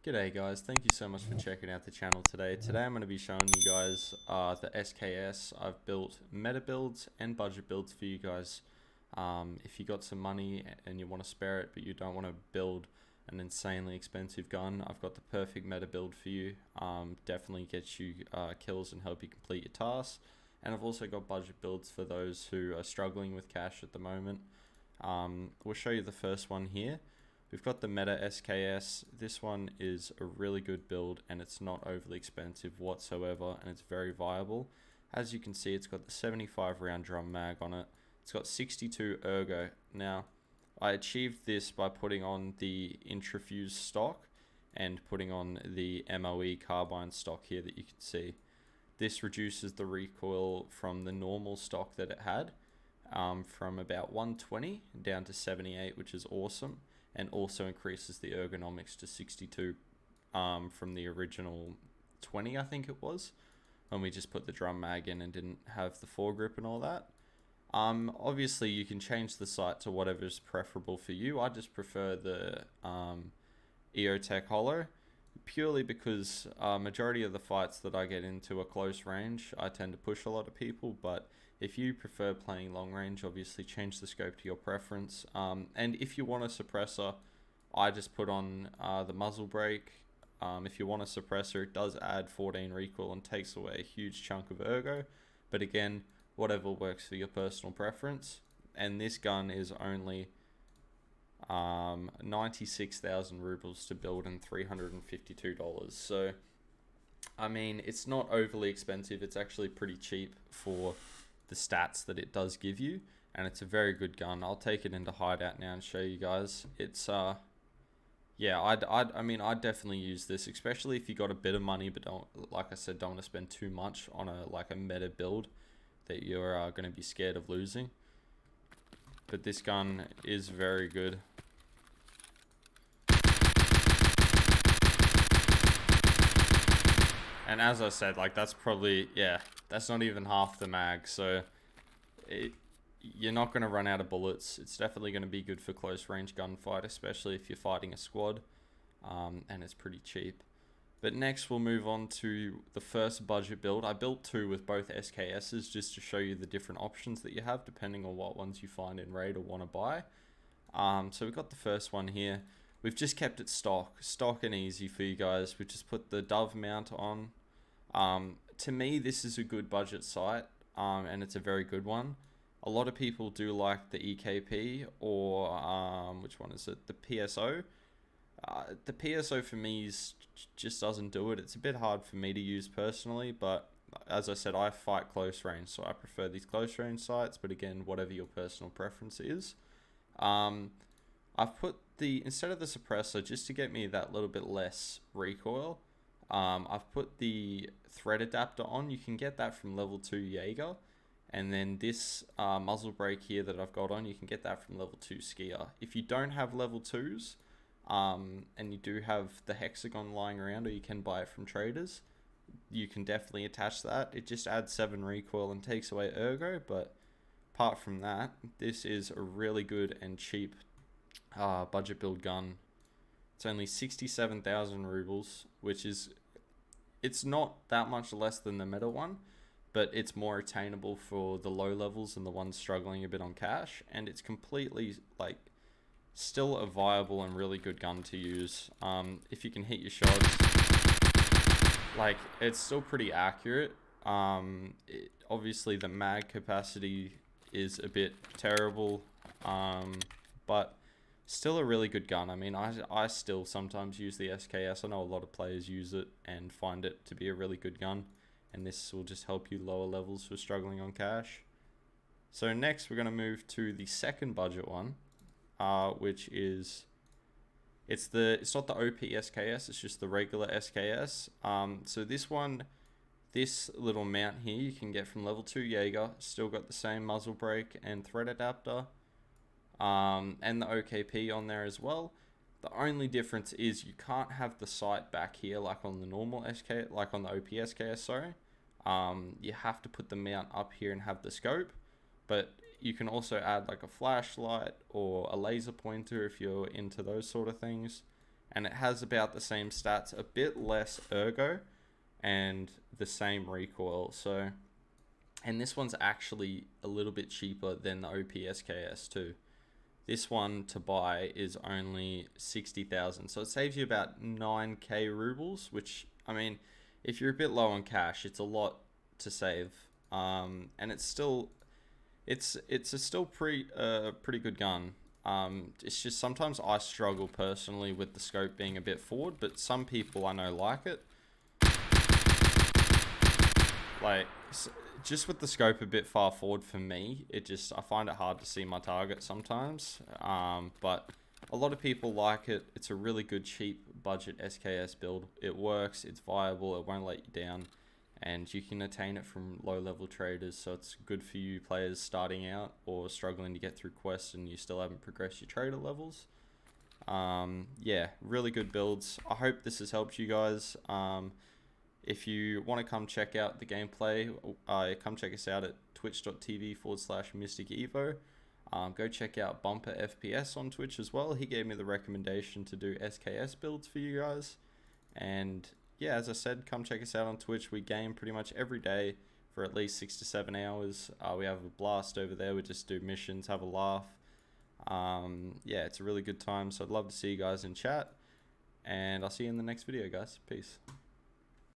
G'day guys, thank you so much for checking out the channel today. Today I'm going to be showing you guys the SKS. I've built meta builds and budget builds for you guys. If you got some money and you want to spare it but you don't want to build an insanely expensive gun, I've got the perfect meta build for you. Definitely gets you kills and help you complete your tasks. And I've also got budget builds for those who are struggling with cash at the moment. We'll show you the first one here. We've got the Meta SKS. This one is a really good build and it's not overly expensive whatsoever and it's very viable. As you can see, it's got the 75 round drum mag on it. It's got 62 ergo. Now, I achieved this by putting on the Intrafuse stock and putting on the MOE carbine stock here that you can see. This reduces the recoil from the normal stock that it had from about 120 down to 78, which is awesome. And also increases the ergonomics to 62 from the original 20, I think it was, when we just put the drum mag in and didn't have the foregrip and all that. Obviously you can change the sight to whatever's preferable for you. I just prefer the EOTech Holo, purely because majority of the fights that I get into are close range. I tend to push a lot of people, but if you prefer playing long range, obviously change the scope to your preference. And if you want a suppressor, I just put on the muzzle brake. If you want a suppressor, it does add 14 recoil and takes away a huge chunk of ergo. But again, whatever works for your personal preference. And this gun is only 96,000 rubles to build and $352. So, I mean, it's not overly expensive. It's actually pretty cheap for the stats that it does give you, and it's a very good gun. I'll take it into hideout now and show you guys. It's yeah, I'd definitely use this, especially if you got a bit of money but don't, like I said, don't want to spend too much on a meta build that you're going to be scared of losing. But this gun is very good. And as I said, like, that's probably, yeah, that's not even half the mag, so you're not going to run out of bullets. It's definitely going to be good for close range gunfight, especially if you're fighting a squad, and it's pretty cheap. But next we'll move on to the first budget build. I built two with both SKSs just to show you the different options that you have depending on what ones you find in raid or want to buy. So we've got the first one here. We've just kept it stock and easy for you guys. We just put the Dove mount on. To me, this is a good budget sight, and it's a very good one. A lot of people do like the EKP or which one is it? The PSO. The PSO for me just doesn't do it. It's a bit hard for me to use personally, but as I said, I fight close range, so I prefer these close range sights. But again, whatever your personal preference is. I've put instead of the suppressor, just to get me that little bit less recoil, I've put the thread adapter on. You can get that from level 2 Jaeger. And then this muzzle brake here that I've got on, you can get that from level 2 Skier. If you don't have level 2s, and you do have the hexagon lying around, or you can buy it from traders, you can definitely attach that. It just adds 7 recoil and takes away ergo, but apart from that, this is a really good and cheap budget build gun. It's only 67,000 rubles, which is, it's not that much less than the meta one, but it's more attainable for the low levels and the ones struggling a bit on cash, and it's completely, like, still a viable and really good gun to use. If you can hit your shots, like, it's still pretty accurate. Obviously the mag capacity is a bit terrible, but still a really good gun. I mean, I still sometimes use the SKS. I know a lot of players use it and find it to be a really good gun, and this will just help you lower levels who are struggling on cash. So next we're going to move to the second budget one, which is, it's not the OP SKS, it's just the regular SKS. So this little mount here you can get from level 2 Jaeger. Still got the same muzzle brake and thread adapter, and the OKP on there as well. The only difference is you can't have the sight back here like on the normal SK, like on the OP SKS, sorry. You have to put the mount up here and have the scope, but you can also add like a flashlight or a laser pointer if you're into those sort of things. and it has about the same stats, a bit less ergo, and the same recoil. So, and this one's actually a little bit cheaper than the OP SKS too. This one to buy is only 60,000, so it saves you about 9k rubles, which, I mean, if you're a bit low on cash, it's a lot to save. And it's still, it's a still pretty good gun. It's just sometimes I struggle personally with the scope being a bit forward, but some people I know like it. Like, just with the scope a bit far forward for me, I find it hard to see my target sometimes. But a lot of people like it. It's a really good, cheap budget SKS build. It works, it's viable, it won't let you down, and you can attain it from low level traders. So it's good for you players starting out or struggling to get through quests and you still haven't progressed your trader levels. Yeah, really good builds. I hope this has helped you guys. If you want to come check out the gameplay, come check us out at twitch.tv/MysticEvo. Go check out Bumper FPS on Twitch as well. He gave me the recommendation to do SKS builds for you guys. And yeah, as I said, come check us out on Twitch. We game pretty much every day for at least 6 to 7 hours. We have a blast over there. We just do missions, have a laugh. Yeah, it's a really good time. So I'd love to see you guys in chat. And I'll see you in the next video, guys. Peace.